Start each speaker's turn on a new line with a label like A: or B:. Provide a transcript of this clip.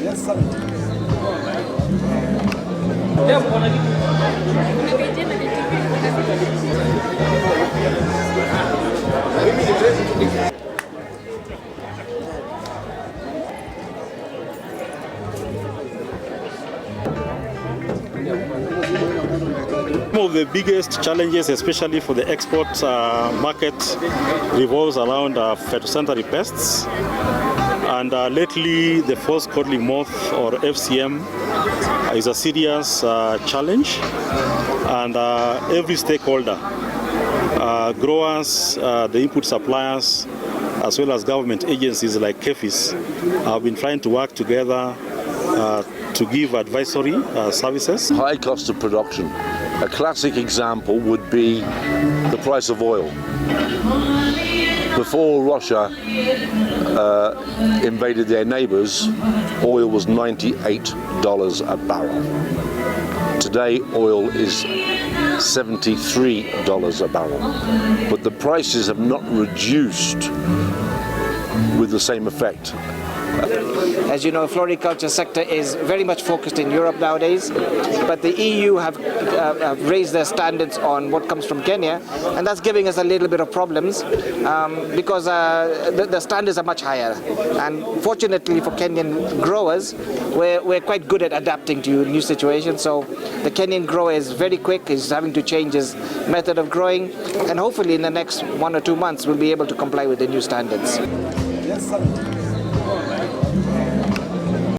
A: One of the biggest challenges, especially for the export market, revolves around phytosanitary pests. And lately, the false codling moth, or FCM, is a serious challenge. And every stakeholder, growers, the input suppliers, as well as government agencies like KEFIS, have been trying to work together to give advisory services.
B: High cost of production. A classic example would be the price of oil. Before Russia invaded their neighbors, oil was $98 a barrel. Today, oil is $73 a barrel. But the prices have not reduced with the same effect.
C: As you know, the floriculture sector is very much focused in Europe nowadays, but the EU have raised their standards on what comes from Kenya, and that's giving us a little bit of problems because the standards are much higher. And fortunately for Kenyan growers, we're quite good at adapting to new situations. So the Kenyan grower is very quick, he's having to change his method of growing, and hopefully in the next 1 or 2 months we'll be able to comply with the new standards.